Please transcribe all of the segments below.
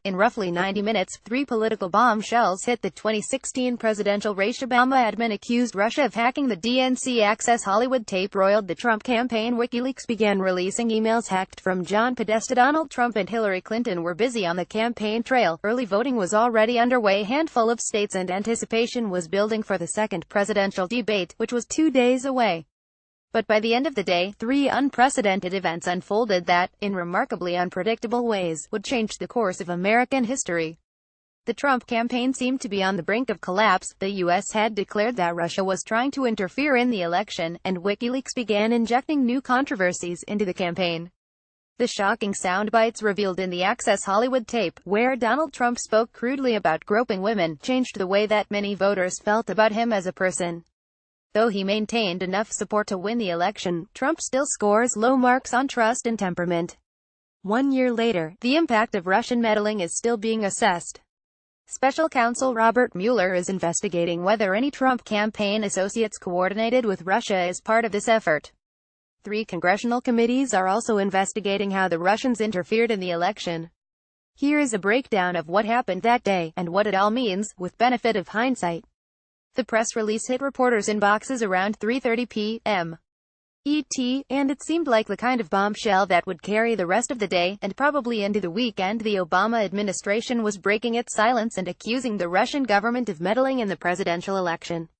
In roughly 90 minutes, 3 political bombshells hit. The 2016 presidential raceObama admin accused Russia of hacking the DNC Access Hollywood tape roiled the Trump campaign. WikiLeaks began releasing emails hacked from John Podesta. Donald Trump and Hillary Clinton were busy on the campaign trail. Early voting was already underway. A handful of states, and anticipation was building for the second presidential debate, which was 2 days away. But by the end of the day, 3 unprecedented events unfolded that, in remarkably unpredictable ways, would change the course of American history. The Trump campaign seemed to be on the brink of collapse. The U.S. had declared that Russia was trying to interfere in the election, and WikiLeaks began injecting new controversies into the campaign. The shocking sound bites revealed in the Access Hollywood tape, where Donald Trump spoke crudely about groping women, changed the way that many voters felt about him as a person. Though he maintained enough support to win the election, Trump still scores low marks on trust and temperament. 1 year later, the impact of Russian meddling is still being assessed. Special counsel Robert Mueller is investigating whether any Trump campaign associates coordinated with Russia as part of this effort. 3 congressional committees are also investigating how the Russians interfered in the election. Here is a breakdown of what happened that day, and what it all means, with benefit of hindsight. The press release hit reporters' inboxes around 3:30 p.m. ET, and it seemed like the kind of bombshell that would carry the rest of the day, and probably into the weekend. The Obama administration was breaking its silence and accusing the Russian government of meddling in the presidential election.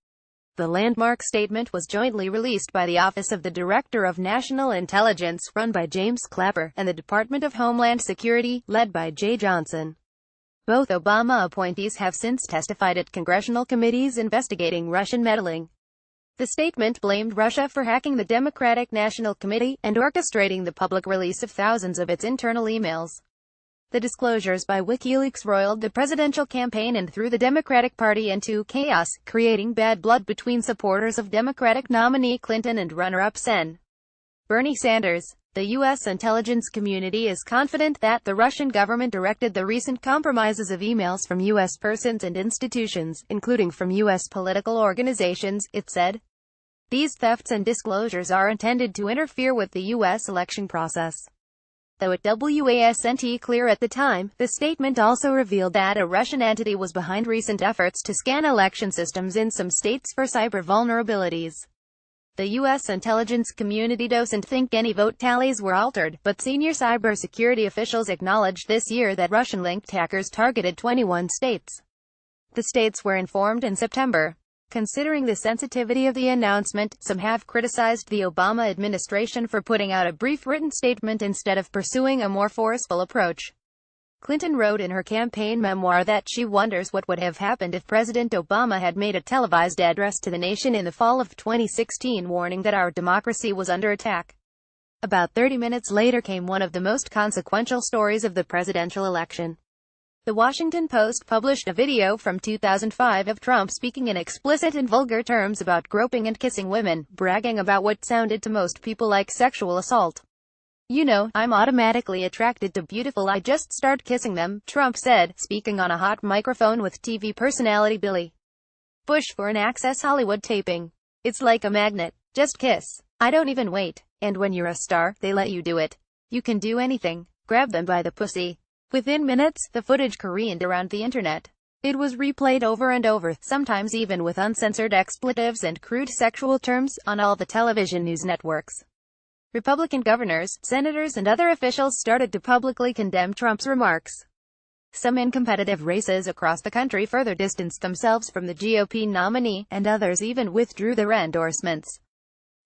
The landmark statement was jointly released by the Office of the Director of National Intelligence, run by James Clapper, and the Department of Homeland Security, led by Jay Johnson. Both Obama appointees have since testified at congressional committees investigating Russian meddling. The statement blamed Russia for hacking the Democratic National Committee, and orchestrating the public release of thousands of its internal emails. The disclosures by WikiLeaks roiled the presidential campaign and threw the Democratic Party into chaos, creating bad blood between supporters of Democratic nominee Clinton and runner-up Sen. Bernie Sanders. The U.S. intelligence community is confident that the Russian government directed the recent compromises of emails from U.S. persons and institutions, including from U.S. political organizations, it said. These thefts and disclosures are intended to interfere with the U.S. election process. Though it wasn't clear at the time, the statement also revealed that a Russian entity was behind recent efforts to scan election systems in some states for cyber vulnerabilities. The U.S. intelligence community doesn't think any vote tallies were altered, but senior cybersecurity officials acknowledged this year that Russian-linked hackers targeted 21 states. The states were informed in September. Considering the sensitivity of the announcement, some have criticized the Obama administration for putting out a brief written statement instead of pursuing a more forceful approach. Clinton wrote in her campaign memoir that she wonders what would have happened if President Obama had made a televised address to the nation in the fall of 2016 warning that our democracy was under attack. About 30 minutes later came one of the most consequential stories of the presidential election. The Washington Post published a video from 2005 of Trump speaking in explicit and vulgar terms about groping and kissing women, bragging about what sounded to most people like sexual assault. "You know, I'm automatically attracted to beautiful, I just start kissing them," Trump said, speaking on a hot microphone with TV personality Billy Bush for an Access Hollywood taping. "It's like a magnet. Just kiss. I don't even wait. And when you're a star, they let you do it. You can do anything. Grab them by the pussy." Within minutes, the footage careened around the internet. It was replayed over and over, sometimes even with uncensored expletives and crude sexual terms, on all the television news networks. Republican governors, senators and other officials started to publicly condemn Trump's remarks. Some in competitive races across the country further distanced themselves from the GOP nominee, and others even withdrew their endorsements.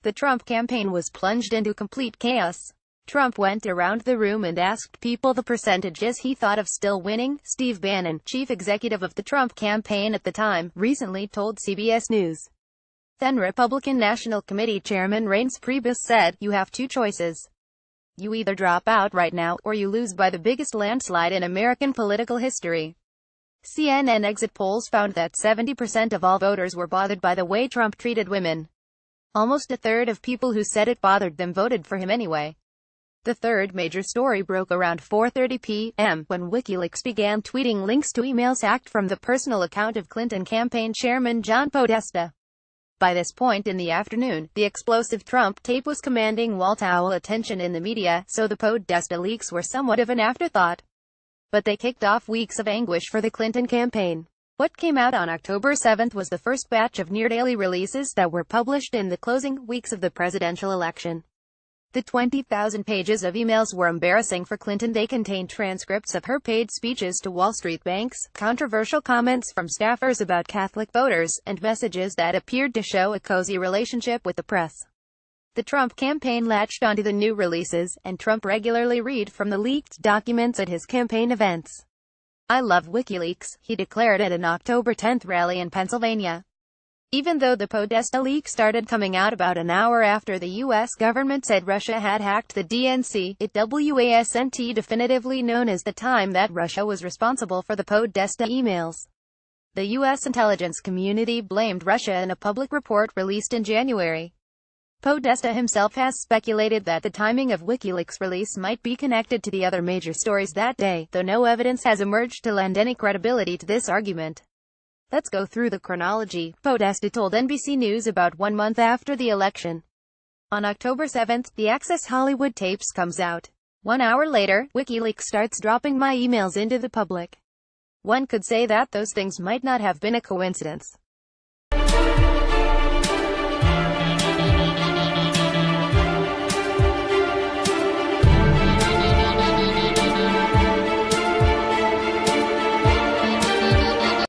The Trump campaign was plunged into complete chaos. Trump went around the room and asked people the percentages he thought of still winning. Steve Bannon, chief executive of the Trump campaign at the time, recently told CBS News. Then Republican National Committee Chairman Reince Priebus said, "You have 2 choices. You either drop out right now, or you lose by the biggest landslide in American political history." CNN exit polls found that 70% of all voters were bothered by the way Trump treated women. Almost a third of people who said it bothered them voted for him anyway. The third major story broke around 4:30 p.m., when WikiLeaks began tweeting links to emails hacked from the personal account of Clinton campaign chairman John Podesta. By this point in the afternoon, the explosive Trump tape was commanding wall-to-wall attention in the media, so the Podesta leaks were somewhat of an afterthought. but they kicked off weeks of anguish for the Clinton campaign. What came out on October 7 was the first batch of near-daily releases that were published in the closing weeks of the presidential election. The 20,000 pages of emails were embarrassing for Clinton. They contained transcripts of her paid speeches to Wall Street banks, controversial comments from staffers about Catholic voters, and messages that appeared to show a cozy relationship with the press. The Trump campaign latched onto the new releases, and Trump regularly read from the leaked documents at his campaign events. "I love WikiLeaks," he declared at an October 10 rally in Pennsylvania. Even though the Podesta leak started coming out about an hour after the U.S. government said Russia had hacked the DNC, it wasn't definitively known as the time that Russia was responsible for the Podesta emails. The U.S. intelligence community blamed Russia in a public report released in January. Podesta himself has speculated that the timing of WikiLeaks' release might be connected to the other major stories that day, though no evidence has emerged to lend any credibility to this argument. Let's go through the chronology. Podesta told NBC News about 1 month after the election. On October 7, the Access Hollywood tapes comes out. 1 hour later, WikiLeaks starts dropping my emails into the public. One could say that those things might not have been a coincidence.